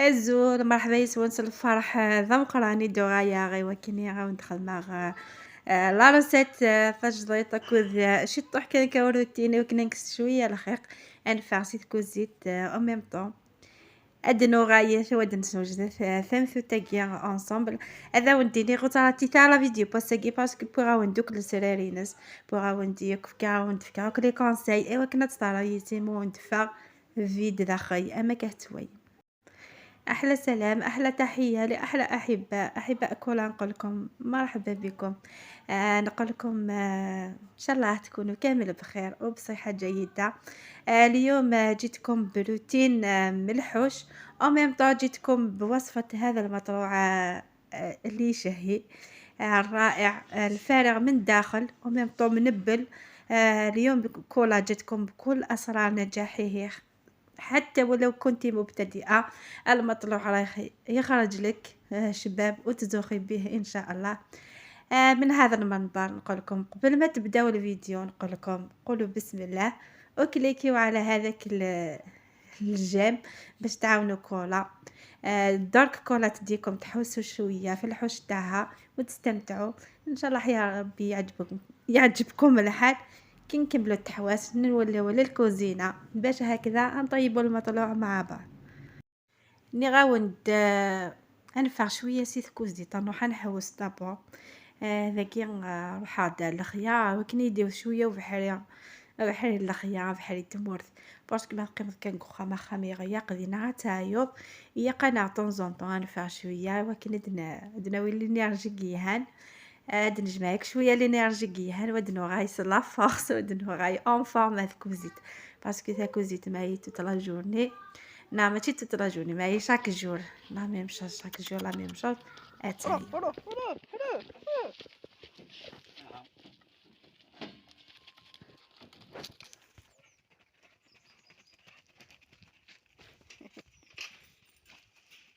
الزول مرحبا يسونس الفرح ذمق راني دوغايا غي وكني غا ندخل مع لا روسيت فجليطة كوز شي طوح كان كوروتيني وكنكس شوية الخيق ان فارسيت كوزيت او ميم طون ادنو غاية شو ودن سوجد ثمثو تاكيا انصامبل هذا ونديني غوتاراتي تاع لا فيديو باسكي باسكو بوغا وندوك لسرارينس بوغا وندي كفكا وندفكا كلي كونساي ايوا كنا تصارا يتيمو وندفا فيد داخل اما كهتوي أحلى سلام، أحلى تحية لأحلى أحباء كولا نقول لكم مرحبا بكم. نقول لكم إن شاء الله تكونوا كامل بخير وبصحة جيدة. اليوم جيتكم بروتين ملحوش أو ميم طون جيتكم بوصفة هذا المطروع اللي يشهي الرائع الفارغ من الداخل وميم طون منبل. اليوم كولا جيتكم بكل أسرار نجاحه حتى ولو كنتِ مبتدئة، المطلوب راه يخرج لك شباب وتزوخي به إن شاء الله. من هذا المنبر نقول لكم قبل ما تبداو الفيديو نقول لكم قولوا بسم الله وكليكيو على هذاك الجيم باش تعاونوا كولا. درك كولا تديكم تحوسوا شوية في الحوش تاعها وتستمتعوا إن شاء الله يا ربي يعجبكم الحال. كي نكملوا التحواس نوليو للكوزينة باش هكذا نطيبوا المطلوع مع بعض. نغاوند نفع شويه سيت كوزيطه نروح نحوس دابور. ذاكي نروح هذا الخيار وكني يديو شويه وبحري الخيار بحري التمورث باسكو ما قيمت كان كوخا خامي غيا قدينا تايوب يا قناع طون طون نفع شويه ولكن دنا ويلي نرجيهان. نجمعك شويه لينيرجيكيا ودنو غاي لا فورس ودنو غاي اون فورم هاد كوزيت باسكو تا كوزيت ماهي توت لا جورني. نا ماشي توت لا جورني ماهي شاك جور لا ميم شوز شاك جور لا ميم شوز اتاي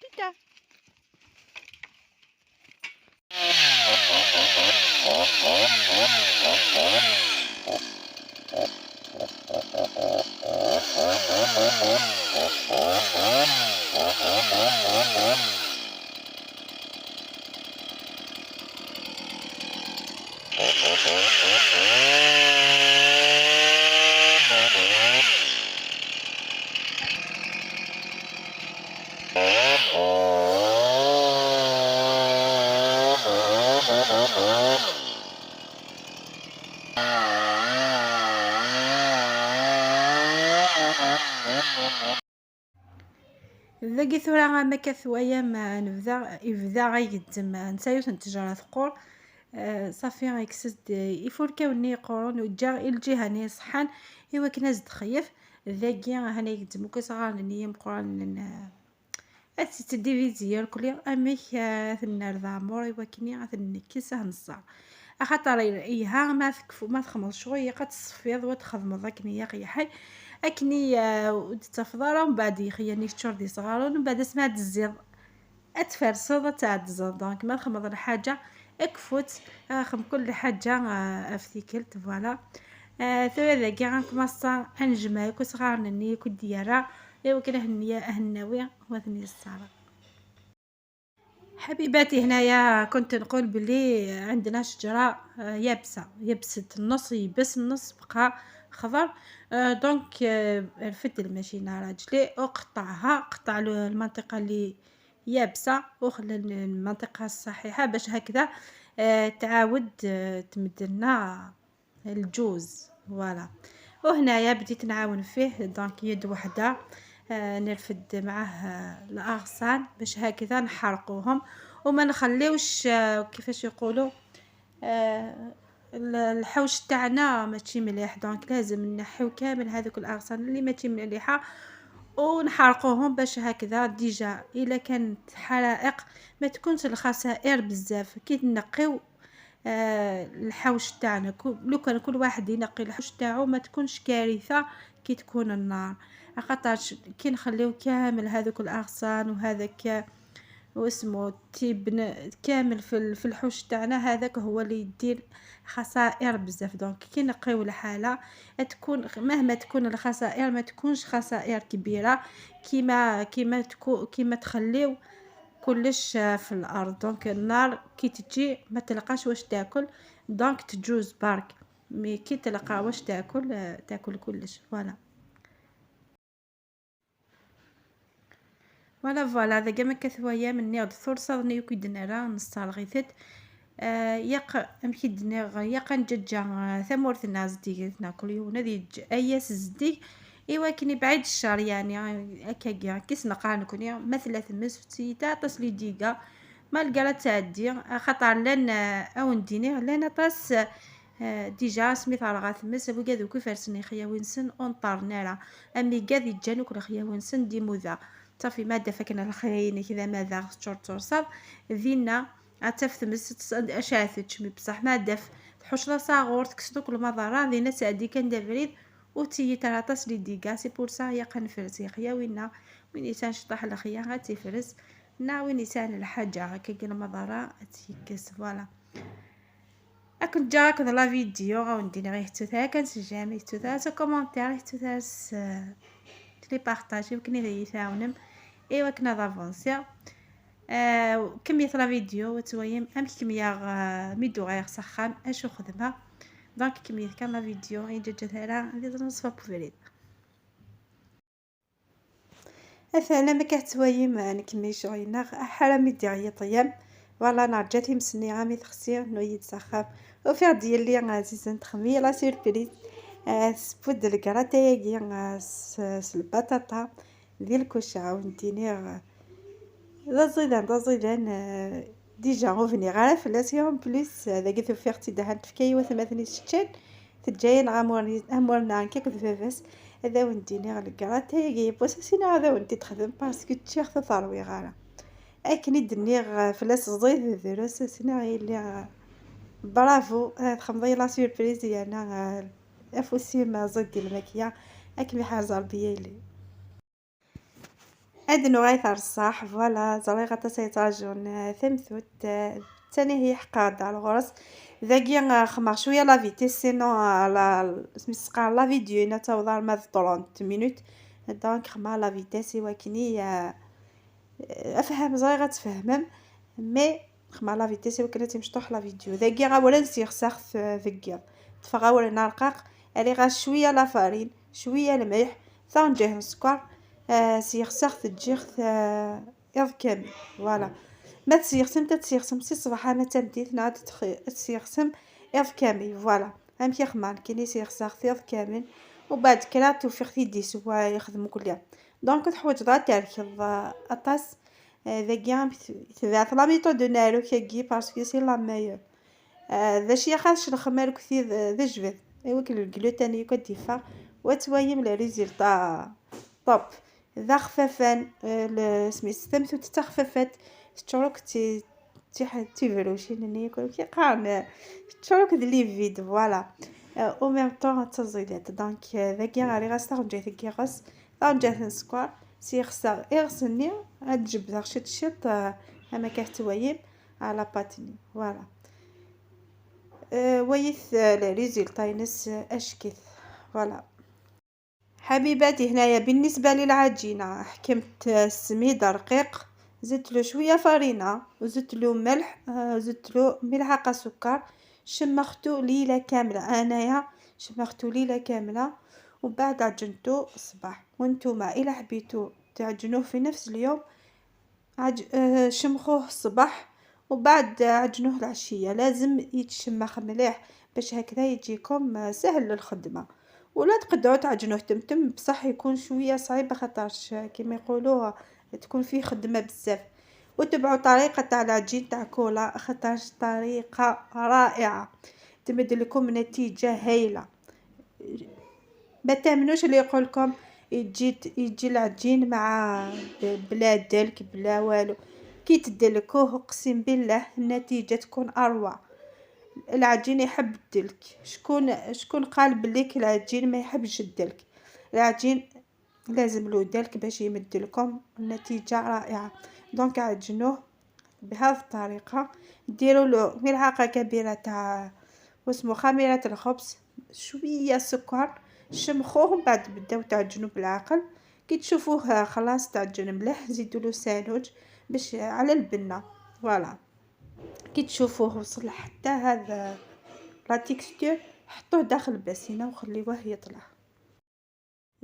تيتا. ذاكي ثورة ما كثوايا ما يبدا غيقدم نسايو تنتجرى ثقور. صافي غيكسد يفوركاوني قرون وجا الجهه ني صحان ايوا كنا زد خيف ذاكي هنا يقدمو كصغار نيا مقران تديفيزيال كلي اميك ثنار ضامور ايوا كني غتنكسه نصا خاطر ايها ما تكفو ما تخمض شويه قد تصفيض وتخدم ذاك نيا قيحي اكني تفضل ومن بعد يخياني شهور دي صغار ومن بعد اسمها تزيد اتفرصد تاع الزود دونك ما تخمض الحاجه اكفوت اخم كل حاجه افتيكلت فوالا. ثوي ذا كاع نكمصا نجمع كو صغار ني كو ديارا ايوا كنا هنيه هناوي وثني الصالة. حبيباتي هنايا كنت نقول بلي عندنا شجرة يابسة يبست النص يبس النص بقى خضر. دونك رفدت الماشينة راجلي وقطعها قطع له المنطقة اللي يابسة وخلى المنطقة الصحيحة باش هكذا تعاود تمد لنا الجوز فوالا. وهنايا بديت نعاون فيه دونك يد وحده نرفد معاه الاغصان باش هكذا نحرقوهم وما نخليوش كيفاش يقولوا الحوش تاعنا ماشي مليح دونك لازم نحيو كامل هذوك الاغصان اللي ماشي مليحه ونحرقوهم باش هكذا ديجا الا كانت حرائق ما تكونش الخسائر بزاف كي نقيو الحوش تاعنا لو كان كل واحد ينقي الحوش تاعو ما تكونش كارثه كي تكون النار خاطر كي نخليو كامل هذوك الاغصان وهذاك واسمه تيبن كامل في الحوش تاعنا، هذاك هو اللي يدير خسائر بزاف. دونك كي نقيو الحاله تكون مهما تكون الخسائر ما تكونش خسائر كبيره، كيما تخليو كلش في الارض. دونك النار كي تجي ما تلقاش واش تاكل، دونك تجوز برك، مي كي تلقى واش تاكل تاكل كلش. فوالا هذا كاع ما كثوايا من نيض ثورصه ني كيدنا راه نستالغيثت يق امكيدنا يق نججا ثمورت الناس ديتنا كل يوم نادي اياس زدي ايوا كني بعيد الشر يعني هكا كيس نقرا نكون مثلا ثمس فتيتا تصلي ديقه ما لقى لا تعدي خاطر لان او نديني لان طاس ديجا سميت على غاثمس ابو كذا كيف فرسني خياوينسن اونطارنا راه امي كذا يجانو كل خياوينسن دي موذا صافي ما دفكنا الخيين كذا ماذا شورت صاب ذينا عتفتمس اشاثتش مي بصح ما دف تحوش صاغور تكسدو كل مضاره ذينا سادي كان دافريد وتي تراطاس لي ديغا سي بور سا يا قنفرس يا وين يسان شطح الخيا غاتيفرس نا وين يسان الحاجه هكا كل مضاره تيكس فوالا. اكن جاك لا فيديو غندير غير توتا كنسجامي توتا كومونتير توتا تلي بارطاجي وكني ذي ثاونم ايوا كنا دافونسيا كمية لا فيديو وتويم ام كمية ميدو غير سخان اشو خدمة دونك كمية كان لا فيديو غير جاتها لي نصفا بوفريد اثنا ما كتويم نكمي شغينا حرامي ديالي طيام فوالا نرجعتي مسني غامي تخسير نويد سخام وفي ديالي عزيزه نتخمي لا سيربريز سبود الكراتايي البطاطا ديال الكوشه ونديني دازيدان ديجا غوفني غير فلاسيون بليس هذاك ثوفيرتي دهان تفكاي وثماثني شتان تجاين امورنا كيك فيفاس هذا ونديني غير الكراتايي بوساسينا هذا وندي تخدم باسكو تشيخ ثروي غاره اكني دنيغ فلاس زيد دروس سنا اللي برافو تخمضي لا سوربريز ديالنا افوسي ما زيد ديال الماكيه اكمي حاجه ربيه لي ادنو غايث الصح فوالا زري غتا سيتاجون ثمثوت ثاني هي حقاده الغرس ذاكيا خمر شويه لا فيتيس سينو لا سميسقا لا فيديو نتا ما 30 مينوت دونك خمر لا فيتيس وكني افهم زي غتفهمم مي خما لا فيتيس وكنا تمشطوح لا فيديو ذاكي غا ولا نسيغ ساخ فكيا تفغا ولا نرقاق علي غا شويه لا فارين شويه الملح ثانجيه السكر سيغ ساخ تجيغ يض كامل فوالا ما تسيغسم تسيغسم سي صباح انا تمديت نعاد تسيغسم يض كامل فوالا هم كي خمان كيني سيغ ساخ يض كامل وبعد كلا توفيق يدي سوا يخدموا كلها دونك تحوج ضا تركض اطاس ذاكيا تبعث لا ميثود نارو كي باسكو سي لا مايور ذا شي خاص الخمار كثير ذا جبد ايوا كل الجلوتاني كديفا وتوايم لي ريزلطا طوب ذا خفافان سميت تمثل تخففات تشروك تي فروشي ني كي قارن تشروك لي فيد فوالا او ميم طون تزيدات دونك ذاكيا غاري غاستغ جاي ذاكيا غاس جات السكر سيخسر اغسلني هاد جبده شت اما كتوايم على باتني فوالا ويث لي ريزلطا ينس اشكيث فوالا حبيباتي. هنايا بالنسبه للعجينه حكمت السميد رقيق زدت له شويه فرينه وزدت له ملح زدت له ملعقه سكر شمختو ليله كامله انايا شمختو ليله كامله وبعد عجنتو الصباح وانتوما الى حبيتو تعجنوه في نفس اليوم شمخوه الصباح وبعد عجنوه العشيه لازم يتشمخ مليح باش هكذا يجيكم سهل للخدمه ولا تقدروا تعجنوه تمتم بصح يكون شويه صعيب خاطرش كيما يقولوا تكون فيه خدمه بزاف وتبعوا طريقه تاع العجين تاع كولا خاطرش طريقه رائعه تمد لكم نتيجه هايله ما تامنوش اللي يقولكم يجي العجين مع بلا دلك بلا والو كي تدلكوه اقسم بالله النتيجه تكون اروع العجين يحب الدلك شكون قال بليك العجين ما يحبش الدلك العجين لازم له دالك باش يمد لكم النتيجه رائعه. دونك عجنوه بهذه الطريقه، ديروا له ملعقه كبيره تاع واسمو خميره الخبز، شويه سكر، شمخوه ومن بعد بداو تعجنوا بالعقل. كي تشوفوه خلاص تعجن مليح زيدوا له سانوج باش على البنه. فوالا كي تشوفوه وصل حتى هذا لا تيكستور، حطوه داخل الباسينه وخليوه يطلع.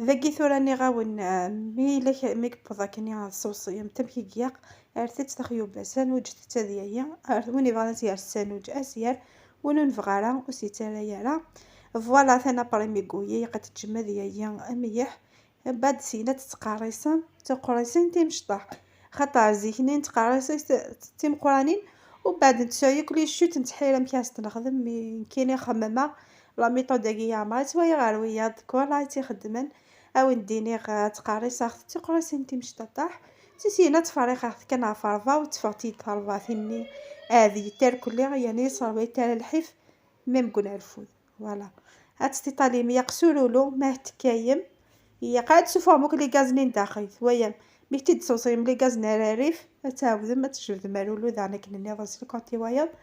ذاكي ثوراني غاون مي لك ميك بوضا كني الصوصيه متمكي قياق ارثت تخيو باسان وجدت تذيا ارثوني فالنسيار السانوج اسير ونون فغارا وسيتالا يارا. فوالا ثنا بريمي قويه قد تجمد يا اميح. بعد سينا تقاريسا تقريسين تيمشطح خطا زيكنين تقاريسي تيم قرانين. وبعد نتسايا كل شوت نتحيل مكياس تنخدم مي كاين خمامه لا ميثود ديالي ما سوايا غارويه دكور لا تيخدمن او نديني تقاريص اختي قريص انتي مش تطاح تسينا تفريق اخت كنا فرفا وتفرتي طرفا ثني هذه تار كل يعني صاوي تاع الحف ميم قنا الفود. فوالا هاتستي طالي مي يقسولولو ما تكايم هي قاعد تشوفوا موك لي غازنين داخل ويا ميتي تصوصي ملي غازنا راريف تعاود ما تشوف مالولو ذانا كنني راسل كونتي ويا.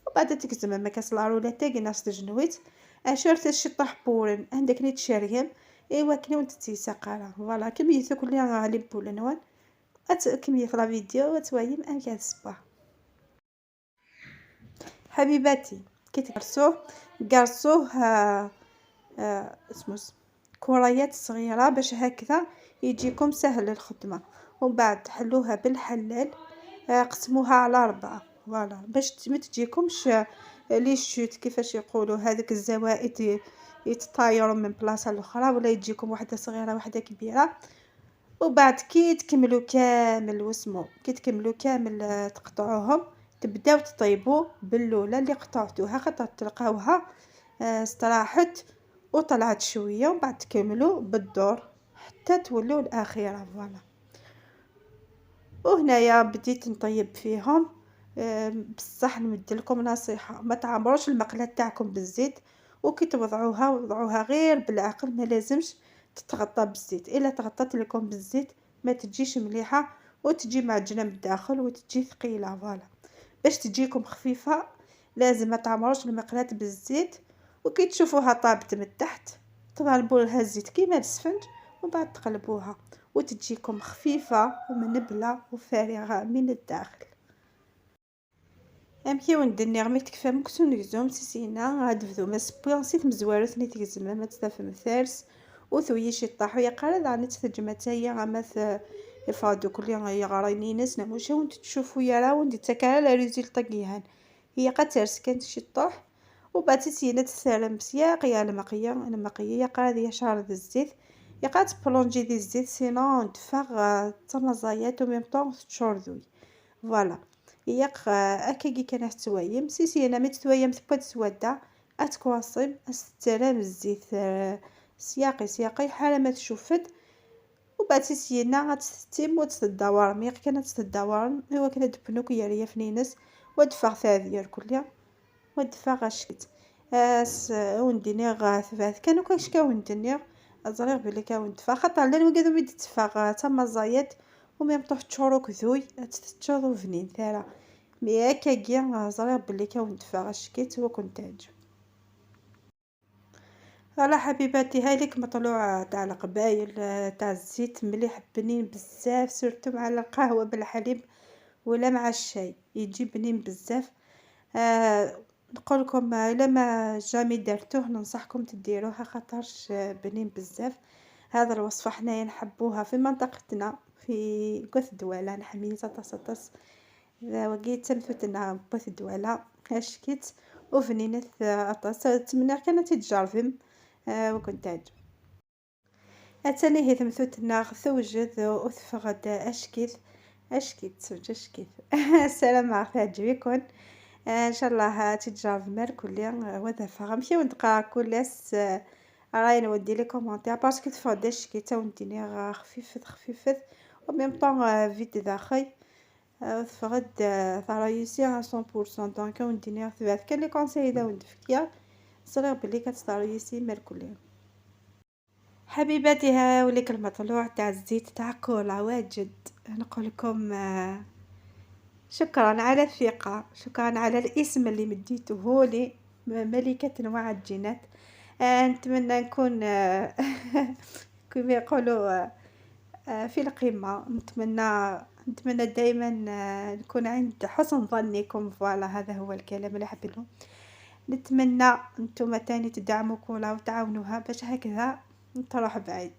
وبعد تكزم ما كاس لارو لا تاقي ناس تجنويت اشرت الشطح بورن عندك نيت شاريهم ايوا كني وانت تيساقالا. فوالا كمية كل يوم غالي بولا نوان كمية لا فيديو وتوايم ان كان الصباح. حبيباتي كي قرصوه اسموس كريات صغيرة باش هكذا يجيكم سهل الخدمة. ومن بعد تحلوها بالحلال قسموها على 4. فوالا باش ما تجيكمش لي شوت كيفاش يقولوا هذوك الزوائد يتطايروا من بلاصه الاخرى ولا يجيكم واحده صغيره واحده كبيره. وبعد كي تكملوا كامل واسمو كي تكملوا كامل تقطعوهم تبداو تطيبوا باللوله اللي قطعتوها خاطر تلقاوها استراحت وطلعت شويه. ومن بعد تكملوا بالدور حتى تولوا الاخيره. فوالا وهنايا بديت نطيب فيهم. بصح نمدلكم نصيحه ما تعمروش المقله تاعكم بالزيت وكي توضعوها وضعوها غير بالعقل ما لازمش تتغطى بالزيت الا تغطت لكم بالزيت ما تجيش مليحه وتجي معجنه من الداخل وتجي ثقيله. فوالا باش تجيكم خفيفه لازم ما تعمروش المقلات بالزيت. وكي تشوفوها طابت من التحت تضربوا لها الزيت كيما السفنج ومن بعد تقلبوها وتجيكم خفيفه ومنبله وفارغه من الداخل. امكيو ندني غمي تكفى مكسون نكزوم سيسينا هاد فذو ما سبونسيت مزوارو ثني تكزم ما تستفهم ثارس وثوي شي طاح ويا قال دعني تتجمع تايا غمث يفادو كل يوم يغرينينس نموشا وانت تشوفوا يا راه وانت تكال لا ريزلت كيهان هي قد ترس كانت شي طاح. وبعد سينا تسالم بسياق يا المقيه انا مقيه يا قال يا شهر الزيت يا قاد بلونجي دي الزيت سينو ندفغ تمزايات وميم طون تشور ذوي. فوالا ياق اكاكي كان توايم سيسي انا متوايم تبات سوادا اتكواصم استلام الزيت سياقي حاله ما تشوفت. وبعد سيسينا غتستيم وتدور ميق كانت تدور هو كانت بنوك يا ريا فنينس ودفع ثاذير كلها ودفع غشكت ونديني غاثبات كانوا كاشكا ونديني ازريغ بلي كاون دفع خاطر لا وكذا بدي تدفع تما زايد وميم طوح تشورو كذوي تتشورو فنين ثارا مي هكا كيا زريغ بلي كاون دفع غشكيت وكنت عجب. فوالا حبيباتي هاي ليك مطلوع تاع القبايل تاع الزيت مليح بنين بزاف سورتو مع القهوه بالحليب ولا مع الشاي يجي بنين بزاف. نقول لكم الا ما جامي درتوه ننصحكم تديروها خاطرش بنين بزاف. هذا الوصفه حنايا نحبوها في منطقتنا في قوث دوالة نحمي سطس وقيت تمثلنا قوث دوالة هاشكيت وفنينة أطاس تمنى كانت تجربهم وكنت عجب. اتاني هي تمثلنا ثوجد وثفغد اشكيت سوج اشكيت السلام عليكم تعجبكم ان شاء الله تجرب مال كل وذا فغمشي ونتقرا كلاس راي نودي لي كومونتير باسكو تفاداش كي تا ونديني خفيفت وميم طون فيت داخل فغد ثرايسي 100% دونك ونديني ثلاث كان لي كونساي دا وندفكيا صغير بلي كتسترايسي مال كل حبيباتي، ها وليك المطلوع تاع الزيت تاع كولا واجد. نقول لكم شكرا على الثقة، شكرا على الاسم اللي مديتوه لي، ملكة المعجنات. نتمنى نكون كما يقولوا في القمة. نتمنى دائما نكون عند حسن ظنكم. فوالا هذا هو الكلام اللي حبيته. نتمنى انتم تاني تدعموا كولا وتعاونوها باش هكذا تروح بعيد.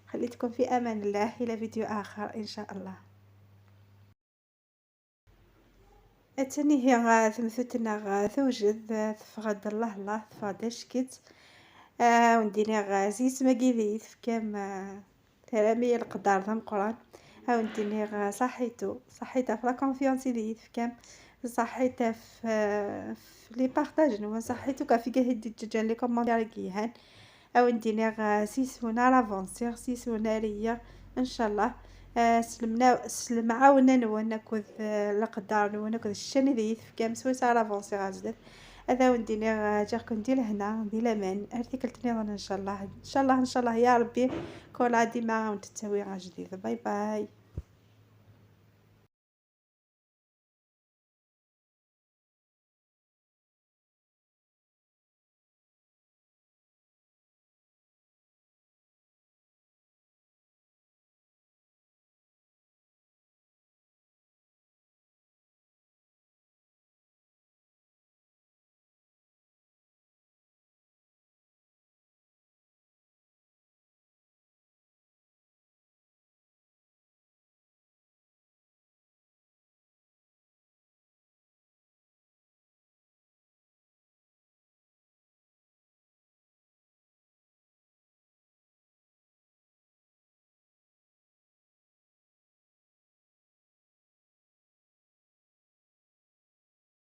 خليتكم في امان الله، الى فيديو اخر ان شاء الله. اتني هي ثمثتنا توجد تفغد الله تفادش كيت. ونديني زيت مقيديت كام ترامي القدار ذا القران. ونديني صحيته في لا كونفيونس ديت في كام صحيته في لي بارطاج نو صحيتو كافي هدي الدجاج لي كوموندير كيهان. نديني سيسونا لافونسير سيسونا ليا ان شاء الله. سلم عاونا نكوذ القدار نكوذ الشني ديت في كام سويسا لافونسير عزدت. هذا ونديني جاكم ندير هنا ندير الامان ارتكلتني ان شاء الله ان شاء الله ان شاء الله يا ربي كل عادي معاهم تتسوي جديده. باي باي.